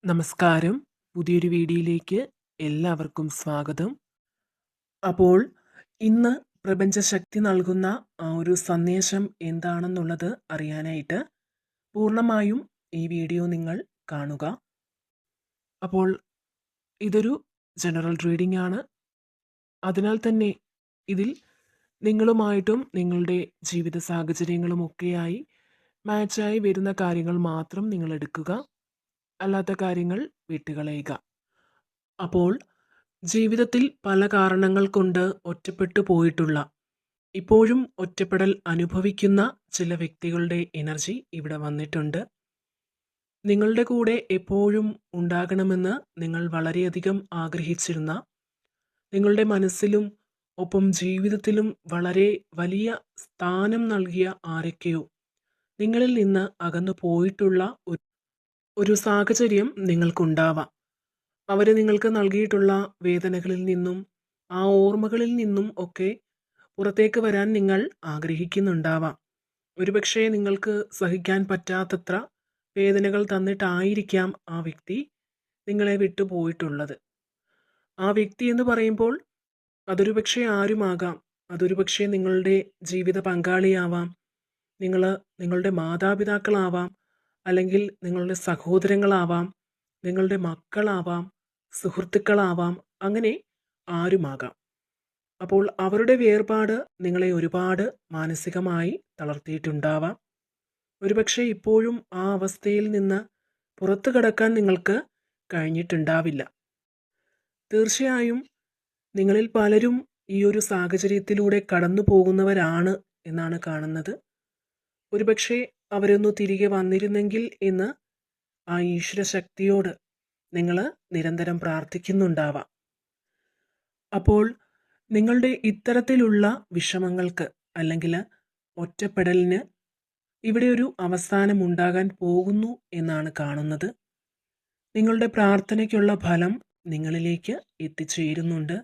നമസ്കാരം. പുതിയൊരു വീഡിയോയിലേക്ക് എല്ലാവർക്കും സ്വാഗതം. അപ്പോൾ ഇന്ന് പ്രപഞ്ചശക്തി നൽകുന്ന ആ ഒരു സന്ദേശം എന്താണെന്നുള്ളത് അറിയാനായിട്ട് പൂർണ്ണമായും ഈ വീഡിയോ നിങ്ങൾ കാണുക. അപ്പോൾ ഇതൊരു ജനറൽ റീഡിംഗ് ആണ്. അതിനാൽ തന്നെ ഇതിൽ നിങ്ങളുമായിട്ടും നിങ്ങളുടെ ജീവിത സാഹചര്യങ്ങളുമൊക്കെയായി മാച്ചായി വരുന്ന കാര്യങ്ങൾ മാത്രം നിങ്ങൾ എടുക്കുക. അല്ലാത്ത കാര്യങ്ങൾ വിട്ടുകളയുക. അപ്പോൾ ജീവിതത്തിൽ പല കാരണങ്ങൾ കൊണ്ട് ഒറ്റപ്പെട്ടു പോയിട്ടുള്ള, ഇപ്പോഴും ഒറ്റപ്പെടൽ അനുഭവിക്കുന്ന ചില വ്യക്തികളുടെ എനർജി ഇവിടെ വന്നിട്ടുണ്ട്. നിങ്ങളുടെ കൂടെ എപ്പോഴും ഉണ്ടാകണമെന്ന് നിങ്ങൾ വളരെയധികം ആഗ്രഹിച്ചിരുന്ന, നിങ്ങളുടെ മനസ്സിലും ഒപ്പം ജീവിതത്തിലും വളരെ വലിയ സ്ഥാനം നൽകിയ ആരൊക്കെയോ നിങ്ങളിൽ നിന്ന് അകന്നു പോയിട്ടുള്ള ഒരു സാഹചര്യം നിങ്ങൾക്കുണ്ടാവാം. അവർ നിങ്ങൾക്ക് നൽകിയിട്ടുള്ള വേദനകളിൽ നിന്നും ആ ഓർമ്മകളിൽ നിന്നും ഒക്കെ പുറത്തേക്ക് വരാൻ നിങ്ങൾ ആഗ്രഹിക്കുന്നുണ്ടാവാം. ഒരുപക്ഷെ നിങ്ങൾക്ക് സഹിക്കാൻ പറ്റാത്തത്ര വേദനകൾ തന്നിട്ടായിരിക്കാം ആ വ്യക്തി നിങ്ങളെ വിട്ടു പോയിട്ടുള്ളത്. ആ വ്യക്തി എന്ന് പറയുമ്പോൾ അതൊരു പക്ഷേ ആരുമാകാം. അതൊരു പക്ഷേ നിങ്ങളുടെ ജീവിത പങ്കാളിയാവാം, നിങ്ങളുടെ മാതാപിതാക്കളാവാം, അല്ലെങ്കിൽ നിങ്ങളുടെ സഹോദരങ്ങളാവാം, നിങ്ങളുടെ മക്കളാവാം, സുഹൃത്തുക്കളാവാം, അങ്ങനെ ആരുമാകാം. അപ്പോൾ അവരുടെ വേർപാട് നിങ്ങളെ ഒരുപാട് മാനസികമായി തളർത്തിയിട്ടുണ്ടാവാം. ഒരുപക്ഷെ ഇപ്പോഴും ആ അവസ്ഥയിൽ നിന്ന് പുറത്തു കടക്കാൻ നിങ്ങൾക്ക് കഴിഞ്ഞിട്ടുണ്ടാവില്ല. തീർച്ചയായും നിങ്ങളിൽ പലരും ഈ ഒരു സാഹചര്യത്തിലൂടെ കടന്നു പോകുന്നവരാണ് എന്നാണ് കാണുന്നത്. ഒരുപക്ഷെ അവരൊന്നു തിരികെ വന്നിരുന്നെങ്കിൽ എന്ന് ആ ഈശ്വര ശക്തിയോട് നിങ്ങൾ നിരന്തരം പ്രാർത്ഥിക്കുന്നുണ്ടാവാം. അപ്പോൾ നിങ്ങളുടെ ഇത്തരത്തിലുള്ള വിഷമങ്ങൾക്ക് അല്ലെങ്കിൽ ഒറ്റപ്പെടലിന് ഇവിടെ ഒരു അവസാനം ഉണ്ടാകാൻ പോകുന്നു എന്നാണ് കാണുന്നത്. നിങ്ങളുടെ പ്രാർത്ഥനയ്ക്കുള്ള ഫലം നിങ്ങളിലേക്ക് എത്തിച്ചേരുന്നുണ്ട്.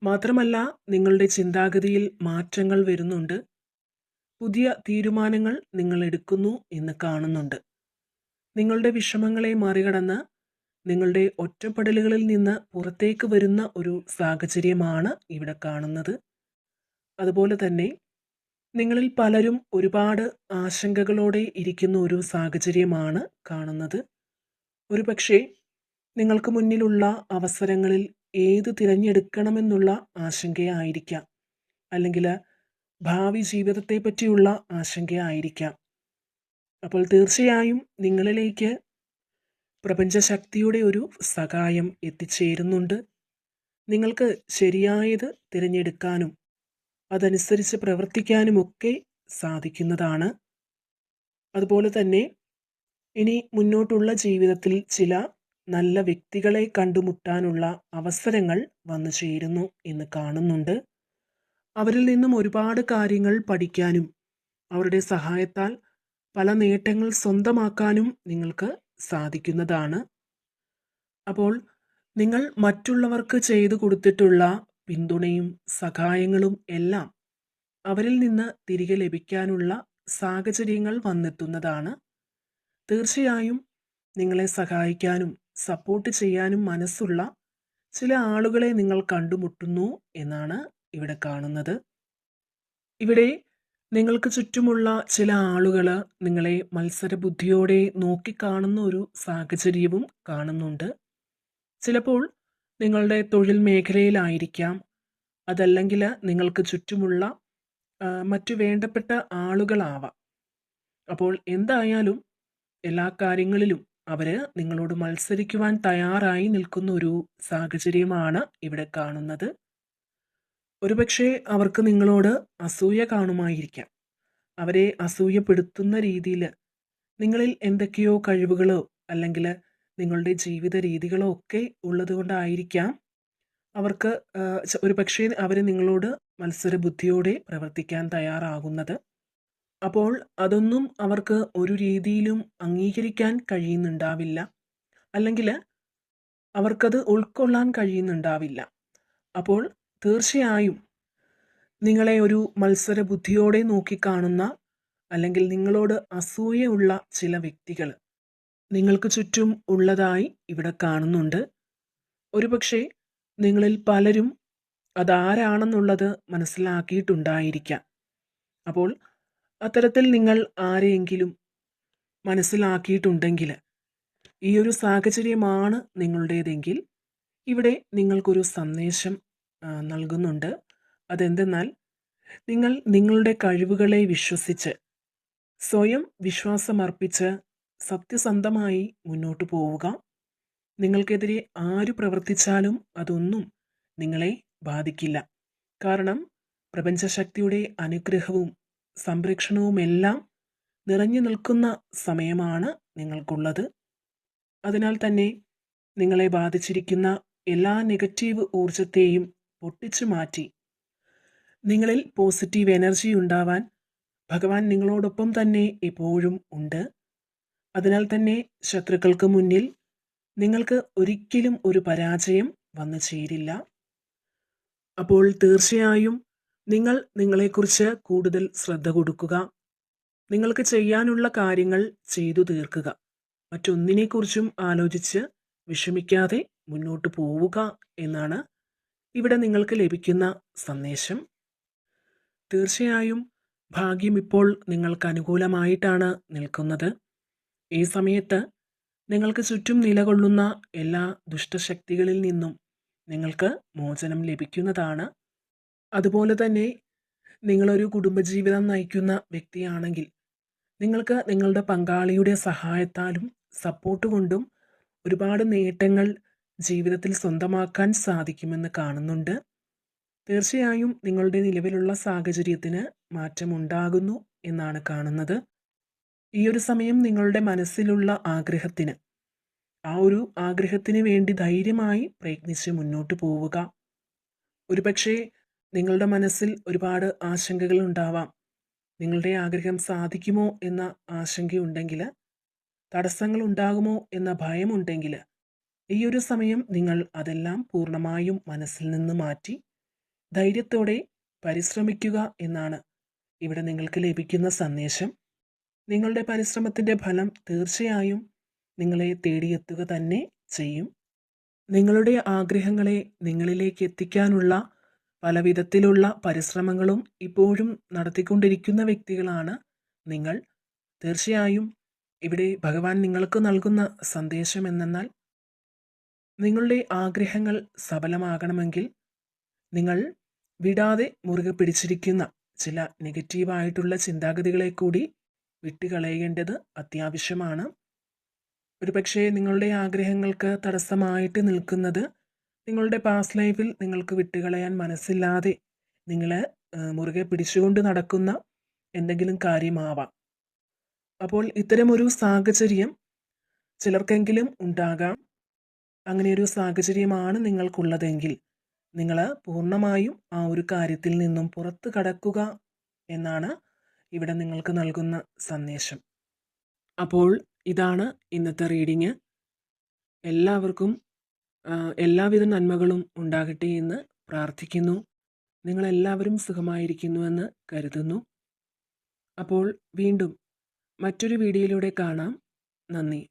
മാത്രമല്ല, നിങ്ങളുടെ ചിന്താഗതിയിൽ മാറ്റങ്ങൾ വരുന്നുണ്ട്. പുതിയ തീരുമാനങ്ങൾ നിങ്ങൾ എടുക്കുന്നു എന്ന് കാണുന്നുണ്ട്. നിങ്ങളുടെ വിഷമങ്ങളെ മറികടന്ന് നിങ്ങളുടെ ഒറ്റപ്പെടലുകളിൽ നിന്ന് പുറത്തേക്ക് വരുന്ന ഒരു സാഹചര്യമാണ് ഇവിടെ കാണുന്നത്. അതുപോലെ തന്നെ നിങ്ങളിൽ പലരും ഒരുപാട് ആശങ്കകളോടെ ഇരിക്കുന്ന ഒരു സാഹചര്യമാണ് കാണുന്നത്. ഒരുപക്ഷെ നിങ്ങൾക്ക് മുന്നിലുള്ള അവസരങ്ങളിൽ ഏത് തിരഞ്ഞെടുക്കണമെന്നുള്ള ആശങ്കയായിരിക്കാം, അല്ലെങ്കിൽ ഭാവി ജീവിതത്തെ പറ്റിയുള്ള ആശങ്കയായിരിക്കാം. അപ്പോൾ തീർച്ചയായും നിങ്ങളിലേക്ക് പ്രപഞ്ചശക്തിയുടെ ഒരു സഹായം എത്തിച്ചേരുന്നുണ്ട്. നിങ്ങൾക്ക് ശരിയായത് തിരഞ്ഞെടുക്കാനും അതനുസരിച്ച് പ്രവർത്തിക്കാനുമൊക്കെ സാധിക്കുന്നതാണ്. അതുപോലെ തന്നെ ഇനി മുന്നോട്ടുള്ള ജീവിതത്തിൽ ചില നല്ല വ്യക്തികളെ കണ്ടുമുട്ടാനുള്ള അവസരങ്ങൾ വന്നു ചേരുന്നു എന്ന് കാണുന്നുണ്ട്. അവരിൽ നിന്നും ഒരുപാട് കാര്യങ്ങൾ പഠിക്കാനും അവരുടെ സഹായത്താൽ പല നേട്ടങ്ങൾ സ്വന്തമാക്കാനും നിങ്ങൾക്ക് സാധിക്കുന്നതാണ്. അപ്പോൾ നിങ്ങൾ മറ്റുള്ളവർക്ക് ചെയ്തു കൊടുത്തിട്ടുള്ള പിന്തുണയും സഹായങ്ങളും എല്ലാം അവരിൽ നിന്ന് തിരികെ ലഭിക്കാനുള്ള സാഹചര്യങ്ങൾ വന്നെത്തുന്നതാണ്. തീർച്ചയായും നിങ്ങളെ സഹായിക്കാനും സപ്പോർട്ട് ചെയ്യാനും മനസ്സുള്ള ചില ആളുകളെ നിങ്ങൾ കണ്ടുമുട്ടുന്നു എന്നാണ് ഇവിടെ കാണുന്നത്. ഇവിടെ നിങ്ങൾക്ക് ചുറ്റുമുള്ള ചില ആളുകൾ നിങ്ങളെ മത്സരബുദ്ധിയോടെ നോക്കിക്കാണുന്ന ഒരു സാഹചര്യവും കാണുന്നുണ്ട്. ചിലപ്പോൾ നിങ്ങളുടെ തൊഴിൽ മേഖലയിലായിരിക്കാം, അതല്ലെങ്കിൽ നിങ്ങൾക്ക് ചുറ്റുമുള്ള മറ്റു വേണ്ടപ്പെട്ട ആളുകളാവാം. അപ്പോൾ എന്തായാലും എല്ലാ കാര്യങ്ങളിലും അവർ നിങ്ങളോട് മത്സരിക്കുവാൻ തയ്യാറായി നിൽക്കുന്ന ഒരു സാഹചര്യമാണ് ഇവിടെ കാണുന്നത്. ഒരുപക്ഷെ അവർക്ക് നിങ്ങളോട് അസൂയ കാണുമായിരിക്കാം. അവരെ അസൂയപ്പെടുത്തുന്ന രീതിയിൽ നിങ്ങളിൽ എന്തൊക്കെയോ കഴിവുകളോ അല്ലെങ്കിൽ നിങ്ങളുടെ ജീവിത രീതികളോ ഒക്കെ ഉള്ളതുകൊണ്ടായിരിക്കാം അവർക്ക് ഒരുപക്ഷെ അവർ നിങ്ങളോട് മത്സരബുദ്ധിയോടെ പ്രവർത്തിക്കാൻ തയ്യാറാകുന്നത്. അപ്പോൾ അതൊന്നും അവർക്ക് ഒരു രീതിയിലും അംഗീകരിക്കാൻ കഴിയുന്നുണ്ടാവില്ല, അല്ലെങ്കിൽ അവർക്കത് ഉൾക്കൊള്ളാൻ കഴിയുന്നുണ്ടാവില്ല. അപ്പോൾ തീർച്ചയായും നിങ്ങളെ ഒരു മത്സരബുദ്ധിയോടെ നോക്കിക്കാണുന്ന, അല്ലെങ്കിൽ നിങ്ങളോട് അസൂയയുള്ള ചില വ്യക്തികൾ നിങ്ങൾക്ക് ചുറ്റും ഉള്ളതായി ഇവിടെ കാണുന്നുണ്ട്. ഒരുപക്ഷെ നിങ്ങളിൽ പലരും അതാരാണെന്നുള്ളത് മനസ്സിലാക്കിയിട്ടുണ്ടായിരിക്കാം. അപ്പോൾ അത്തരത്തിൽ നിങ്ങൾ ആരെയെങ്കിലും മനസ്സിലാക്കിയിട്ടുണ്ടെങ്കിൽ, ഈ ഒരു സാഹചര്യമാണ് നിങ്ങളുടേതെങ്കിൽ ഇവിടെ നിങ്ങൾക്കൊരു സന്ദേശം നൽകുന്നുണ്ട്. അതെന്തെന്നാൽ, നിങ്ങൾ നിങ്ങളുടെ കഴിവുകളെ വിശ്വസിച്ച് സ്വയം വിശ്വാസമർപ്പിച്ച് സത്യസന്ധമായി മുന്നോട്ട് പോവുക. നിങ്ങൾക്കെതിരെ ആര് പ്രവർത്തിച്ചാലും അതൊന്നും നിങ്ങളെ ബാധിക്കില്ല. കാരണം പ്രപഞ്ചശക്തിയുടെ അനുഗ്രഹവും സംരക്ഷണവുമെല്ലാം നിറഞ്ഞു നിൽക്കുന്ന സമയമാണ് നിങ്ങൾക്കുള്ളത്. അതിനാൽ തന്നെ നിങ്ങളെ ബാധിച്ചിരിക്കുന്ന എല്ലാ നെഗറ്റീവ് ഊർജത്തെയും പൊട്ടിച്ചു മാറ്റി നിങ്ങളിൽ പോസിറ്റീവ് എനർജി ഉണ്ടാവാൻ ഭഗവാൻ നിങ്ങളോടൊപ്പം തന്നെ എപ്പോഴും ഉണ്ട്. അതിനാൽ തന്നെ ശത്രുക്കൾക്ക് മുന്നിൽ നിങ്ങൾക്ക് ഒരിക്കലും ഒരു പരാജയം വന്നു ചേരില്ല. അപ്പോൾ തീർച്ചയായും നിങ്ങൾ നിങ്ങളെക്കുറിച്ച് കൂടുതൽ ശ്രദ്ധ കൊടുക്കുക. നിങ്ങൾക്ക് ചെയ്യാനുള്ള കാര്യങ്ങൾ ചെയ്തു തീർക്കുക. മറ്റൊന്നിനെക്കുറിച്ചും ആലോചിച്ച് വിഷമിക്കാതെ മുന്നോട്ട് പോവുക എന്നാണ് ഇവിടെ നിങ്ങൾക്ക് ലഭിക്കുന്ന സന്ദേശം. തീർച്ചയായും ഭാഗ്യം ഇപ്പോൾ നിങ്ങൾക്ക് അനുകൂലമായിട്ടാണ് നിൽക്കുന്നത്. ഈ സമയത്ത് നിങ്ങൾക്ക് ചുറ്റും നിലകൊള്ളുന്ന എല്ലാ ദുഷ്ടശക്തികളിൽ നിന്നും നിങ്ങൾക്ക് മോചനം ലഭിക്കുന്നതാണ്. അതുപോലെ തന്നെ നിങ്ങളൊരു കുടുംബജീവിതം നയിക്കുന്ന വ്യക്തിയാണെങ്കിൽ നിങ്ങൾക്ക് നിങ്ങളുടെ പങ്കാളിയുടെ സഹായത്താലും സപ്പോർട്ട് കൊണ്ടും ഒരുപാട് നേട്ടങ്ങൾ ജീവിതത്തിൽ സ്വന്തമാക്കാൻ സാധിക്കുമെന്ന് കാണുന്നുണ്ട്. തീർച്ചയായും നിങ്ങളുടെ നിലവിലുള്ള സാഹചര്യത്തിന് മാറ്റമുണ്ടാകുന്നു എന്നാണ് കാണുന്നത്. ഈ ഒരു സമയം നിങ്ങളുടെ മനസ്സിലുള്ള ആഗ്രഹത്തിന്, ആ ഒരു ആഗ്രഹത്തിന് വേണ്ടി ധൈര്യമായി പ്രയത്നിച്ച് മുന്നോട്ട് പോവുക. ഒരുപക്ഷെ നിങ്ങളുടെ മനസ്സിൽ ഒരുപാട് ആശങ്കകൾ ഉണ്ടാവാം. നിങ്ങളുടെ ആഗ്രഹം സാധിക്കുമോ എന്ന ആശങ്കയുണ്ടെങ്കിൽ, തടസ്സങ്ങൾ ഉണ്ടാകുമോ എന്ന ഭയമുണ്ടെങ്കിൽ, ഈ ഒരു സമയം നിങ്ങൾ അതെല്ലാം പൂർണ്ണമായും മനസ്സിൽ നിന്ന് മാറ്റി ധൈര്യത്തോടെ പരിശ്രമിക്കുക എന്നാണ് ഇവിടെ നിങ്ങൾക്ക് ലഭിക്കുന്ന സന്ദേശം. നിങ്ങളുടെ പരിശ്രമത്തിൻ്റെ ഫലം തീർച്ചയായും നിങ്ങളെ തേടിയെത്തുക തന്നെ ചെയ്യും. നിങ്ങളുടെ ആഗ്രഹങ്ങളെ നിങ്ങളിലേക്ക് എത്തിക്കാനുള്ള പല വിധത്തിലുള്ള പരിശ്രമങ്ങളും ഇപ്പോഴും നടത്തിക്കൊണ്ടിരിക്കുന്ന വ്യക്തികളാണ് നിങ്ങൾ. തീർച്ചയായും ഇവിടെ ഭഗവാൻ നിങ്ങൾക്ക് നൽകുന്ന സന്ദേശം എന്തെന്നാൽ, നിങ്ങളുടെ ആഗ്രഹങ്ങൾ സഫലമാകണമെങ്കിൽ നിങ്ങൾ വിടാതെ മുറുകെ പിടിച്ചിരിക്കുന്ന ചില നെഗറ്റീവായിട്ടുള്ള ചിന്താഗതികളെ കൂടി വിട്ടുകളയേണ്ടത് അത്യാവശ്യമാണ്. ഒരുപക്ഷെ നിങ്ങളുടെ ആഗ്രഹങ്ങൾക്ക് തടസ്സമായിട്ട് നിൽക്കുന്നത് നിങ്ങളുടെ പാസ്റ്റ് ലൈഫിൽ നിങ്ങൾക്ക് വിട്ടുകളയാൻ മനസ്സില്ലാതെ നിങ്ങൾ മുറുകെ പിടിച്ചുകൊണ്ട് നടക്കുന്ന എന്തെങ്കിലും കാര്യമാവാം. അപ്പോൾ ഇത്തരമൊരു സാഹചര്യം ചിലർക്കെങ്കിലും ഉണ്ടാകാം. അങ്ങനെയൊരു സാഹചര്യമാണ് നിങ്ങൾക്കുള്ളതെങ്കിൽ നിങ്ങൾ പൂർണ്ണമായും ആ ഒരു കാര്യത്തിൽ നിന്നും പുറത്തു കടക്കുക എന്നാണ് ഇവിടെ നിങ്ങൾക്ക് നൽകുന്ന സന്ദേശം. അപ്പോൾ ഇതാണ് ഇന്നത്തെ റീഡിങ്. എല്ലാവർക്കും എല്ലാവിധ നന്മകളും ഉണ്ടാകട്ടെ എന്ന് പ്രാർത്ഥിക്കുന്നു. നിങ്ങളെല്ലാവരും സുഖമായിരിക്കുന്നുവെന്ന് കരുതുന്നു. അപ്പോൾ വീണ്ടും മറ്റൊരു വീഡിയോയിലൂടെ കാണാം. നന്ദി.